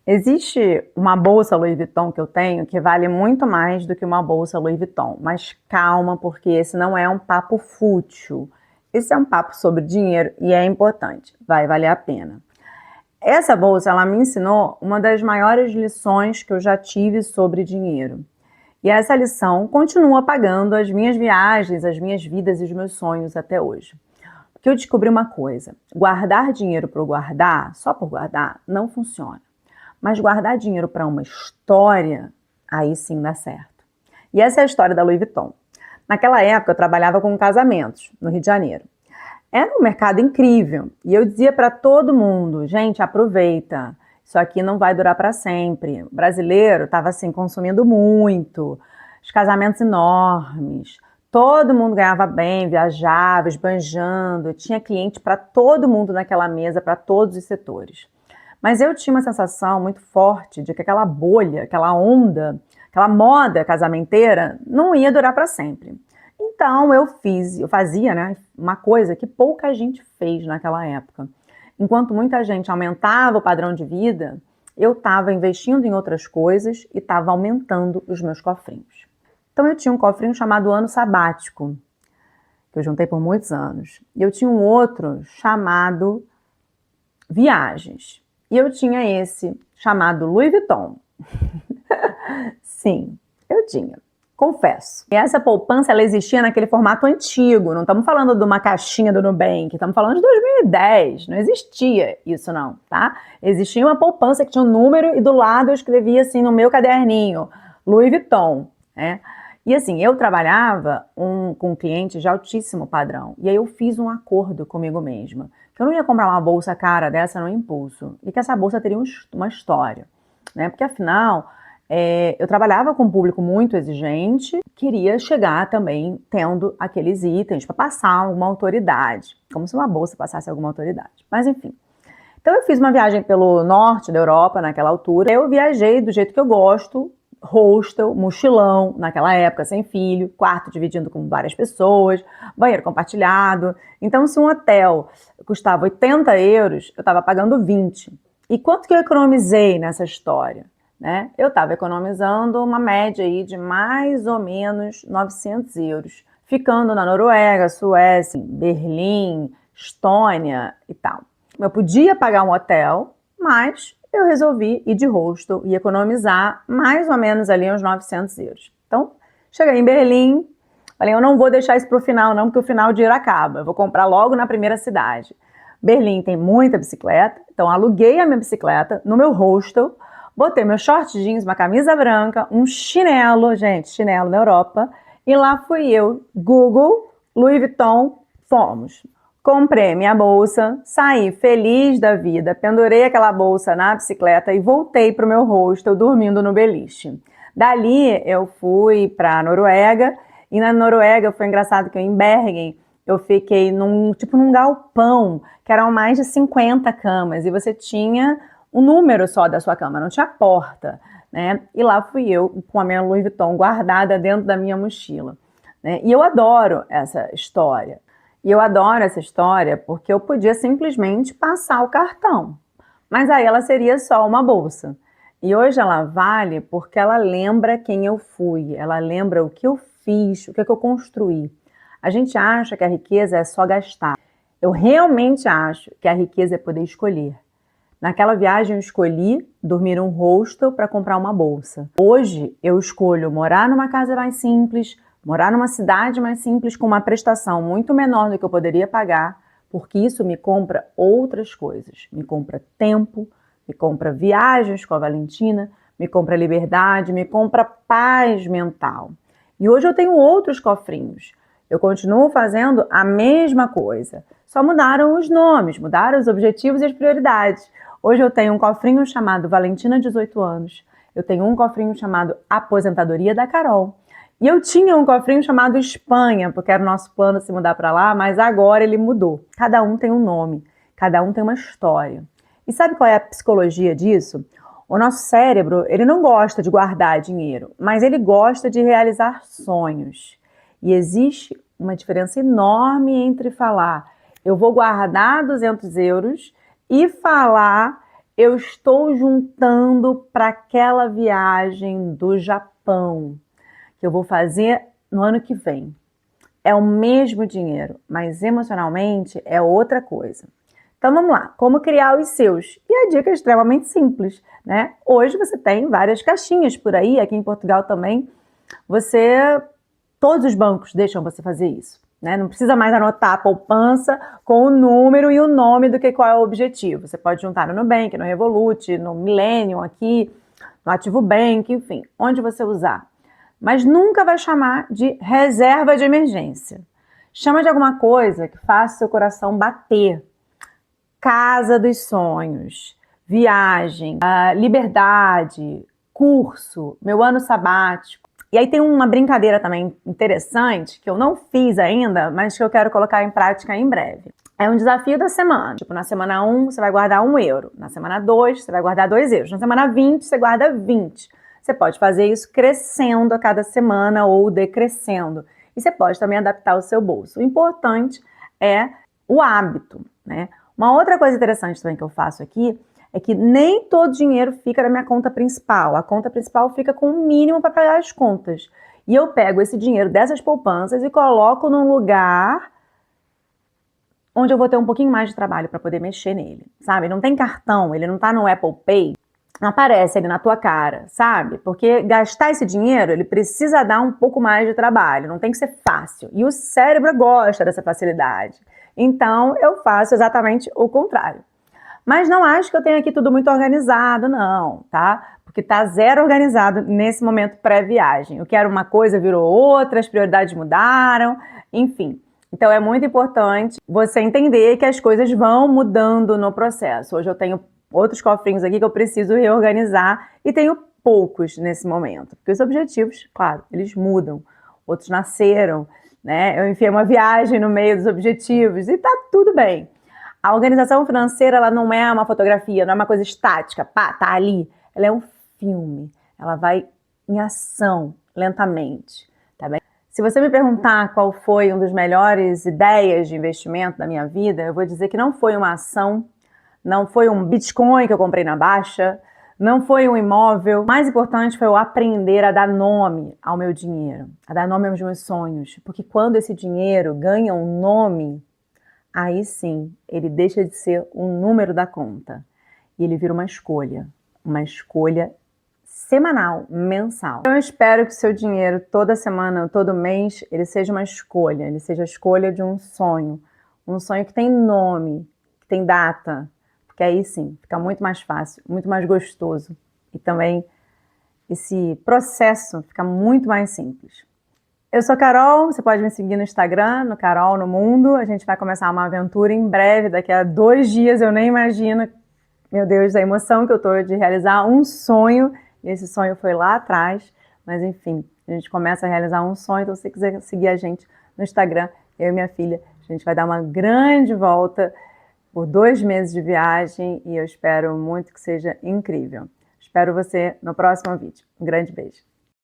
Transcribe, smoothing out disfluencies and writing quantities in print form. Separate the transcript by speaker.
Speaker 1: Existe uma bolsa Louis Vuitton que eu tenho que vale muito mais do que uma bolsa Louis Vuitton, mas calma, porque esse não é um papo fútil. Esse é um papo sobre dinheiro e é importante, vai valer a pena. Essa bolsa, ela me ensinou uma das maiores lições que eu já tive sobre dinheiro. E essa lição continua pagando as minhas viagens, as minhas vidas e os meus sonhos até hoje. Porque eu descobri uma coisa: guardar dinheiro por guardar, só por guardar, não funciona. Mas guardar dinheiro para uma história, aí sim dá certo. E essa é a história da Louis Vuitton. Naquela época eu trabalhava com casamentos, no Rio de Janeiro. Era um mercado incrível e eu dizia para todo mundo: gente, aproveita, isso aqui não vai durar para sempre. O brasileiro estava assim consumindo muito, os casamentos enormes, todo mundo ganhava bem, viajava, esbanjando, tinha cliente para todo mundo naquela mesa, para todos os setores. Mas eu tinha uma sensação muito forte de que aquela bolha, aquela onda, aquela moda casamenteira não ia durar para sempre. Então eu fazia, né, uma coisa que pouca gente fez naquela época. Enquanto muita gente aumentava o padrão de vida, eu estava investindo em outras coisas e estava aumentando os meus cofrinhos. Então eu tinha um cofrinho chamado Ano Sabático, que eu juntei por muitos anos. E eu tinha um outro chamado Viagens. E eu tinha esse chamado Louis Vuitton. Sim, eu tinha. Confesso. E essa poupança, ela existia naquele formato antigo. Não estamos falando de uma caixinha do Nubank. Estamos falando de 2010. Não existia isso não, tá? Existia uma poupança que tinha um número e do lado eu escrevia assim no meu caderninho, Louis Vuitton, né? E assim, eu trabalhava com clientes de altíssimo padrão. E aí eu fiz um acordo comigo mesma. Que eu não ia comprar uma bolsa cara dessa no impulso. E que essa bolsa teria uma história, né? Porque afinal... eu trabalhava com um público muito exigente, queria chegar também tendo aqueles itens para passar alguma autoridade, como se uma bolsa passasse alguma autoridade. Mas enfim. Então eu fiz uma viagem pelo norte da Europa naquela altura. Eu viajei do jeito que eu gosto, hostel, mochilão, naquela época sem filho, quarto dividindo com várias pessoas, banheiro compartilhado. Então se um hotel custava 80 euros, eu estava pagando 20. E quanto que eu economizei nessa história? Né? Eu estava economizando uma média aí de mais ou menos 900 euros, ficando na Noruega, Suécia, Berlim, Estônia e tal. Eu podia pagar um hotel, mas eu resolvi ir de hostel e economizar mais ou menos ali uns 900 euros. Então, cheguei em Berlim, falei, eu não vou deixar isso para o final não, porque o final o dinheiro acaba, eu vou comprar logo na primeira cidade. Berlim tem muita bicicleta, então aluguei a minha bicicleta no meu hostel, botei meu short jeans, uma camisa branca, um chinelo, gente, chinelo na Europa, e lá fui eu, Google, Louis Vuitton, fomos. Comprei minha bolsa, saí feliz da vida, pendurei aquela bolsa na bicicleta e voltei para o meu hostel dormindo no beliche. Dali eu fui para a Noruega, e na Noruega foi engraçado que em Bergen eu fiquei num galpão, que eram mais de 50 camas, e você tinha um número só da sua cama, não tinha porta, né? E lá fui eu com a minha Louis Vuitton guardada dentro da minha mochila, né? E eu adoro essa história. E eu adoro essa história porque eu podia simplesmente passar o cartão, mas aí ela seria só uma bolsa. E hoje ela vale porque ela lembra quem eu fui, ela lembra o que eu fiz, o que eu construí. A gente acha que a riqueza é só gastar. Eu realmente acho que a riqueza é poder escolher. Naquela viagem eu escolhi dormir num hostel para comprar uma bolsa. Hoje eu escolho morar numa casa mais simples, morar numa cidade mais simples com uma prestação muito menor do que eu poderia pagar, porque isso me compra outras coisas. Me compra tempo, me compra viagens com a Valentina, me compra liberdade, me compra paz mental. E hoje eu tenho outros cofrinhos. Eu continuo fazendo a mesma coisa. Só mudaram os nomes, mudaram os objetivos e as prioridades. Hoje eu tenho um cofrinho chamado Valentina 18 anos. Eu tenho um cofrinho chamado Aposentadoria da Carol. E eu tinha um cofrinho chamado Espanha, porque era o nosso plano se mudar para lá, mas agora ele mudou. Cada um tem um nome, cada um tem uma história. E sabe qual é a psicologia disso? O nosso cérebro, ele não gosta de guardar dinheiro, mas ele gosta de realizar sonhos. E existe uma diferença enorme entre falar, eu vou guardar 200 euros e falar, eu estou juntando para aquela viagem do Japão que eu vou fazer no ano que vem. É o mesmo dinheiro, mas emocionalmente é outra coisa. Então vamos lá, como criar os seus? E a dica é extremamente simples, né? Hoje você tem várias caixinhas por aí, aqui em Portugal também, todos os bancos deixam você fazer isso, né? Não precisa mais anotar a poupança com o número e o nome do que qual é o objetivo. Você pode juntar no Nubank, no Revolut, no Millennium aqui, no Ativo Bank, enfim, onde você usar. Mas nunca vai chamar de reserva de emergência. Chama de alguma coisa que faça seu coração bater. Casa dos sonhos, viagem, liberdade, curso, meu ano sabático. E aí tem uma brincadeira também interessante, que eu não fiz ainda, mas que eu quero colocar em prática em breve. É um desafio da semana. Tipo, na semana 1, você vai guardar 1 euro. Na semana 2, você vai guardar 2 euros. Na semana 20, você guarda 20. Você pode fazer isso crescendo a cada semana ou decrescendo. E você pode também adaptar o seu bolso. O importante é o hábito, né? Uma outra coisa interessante também que eu faço aqui é que nem todo dinheiro fica na minha conta principal. A conta principal fica com o mínimo para pagar as contas. E eu pego esse dinheiro dessas poupanças e coloco num lugar onde eu vou ter um pouquinho mais de trabalho para poder mexer nele, sabe? Não tem cartão, ele não tá no Apple Pay, não aparece ali na tua cara, sabe? Porque gastar esse dinheiro, ele precisa dar um pouco mais de trabalho, não tem que ser fácil. E o cérebro gosta dessa facilidade. Então, eu faço exatamente o contrário. Mas não acho que eu tenho aqui tudo muito organizado, não, tá? Porque tá zero organizado nesse momento pré-viagem. Eu quero uma coisa, virou outra, as prioridades mudaram, enfim. Então é muito importante você entender que as coisas vão mudando no processo. Hoje eu tenho outros cofrinhos aqui que eu preciso reorganizar e tenho poucos nesse momento. Porque os objetivos, claro, eles mudam. Outros nasceram, né? Eu enfiei uma viagem no meio dos objetivos e tá tudo bem. A organização financeira, ela não é uma fotografia, não é uma coisa estática, pá, tá ali. Ela é um filme, ela vai em ação, lentamente, tá bem? Se você me perguntar qual foi uma das melhores ideias de investimento da minha vida, eu vou dizer que não foi uma ação, não foi um Bitcoin que eu comprei na baixa, não foi um imóvel. O mais importante foi eu aprender a dar nome ao meu dinheiro, a dar nome aos meus sonhos, porque quando esse dinheiro ganha um nome, aí sim, ele deixa de ser um número da conta e ele vira uma escolha semanal, mensal. Eu espero que o seu dinheiro toda semana, todo mês, ele seja uma escolha, ele seja a escolha de um sonho que tem nome, que tem data, porque aí sim, fica muito mais fácil, muito mais gostoso e também esse processo fica muito mais simples. Eu sou Carol, você pode me seguir no Instagram, no Carol no Mundo. A gente vai começar uma aventura em breve, daqui a 2 dias, eu nem imagino, meu Deus, a emoção que eu tô de realizar um sonho. E esse sonho foi lá atrás, mas enfim, a gente começa a realizar um sonho. Então, se você quiser seguir a gente no Instagram, eu e minha filha, a gente vai dar uma grande volta por 2 meses de viagem e eu espero muito que seja incrível. Espero você no próximo vídeo. Um grande beijo.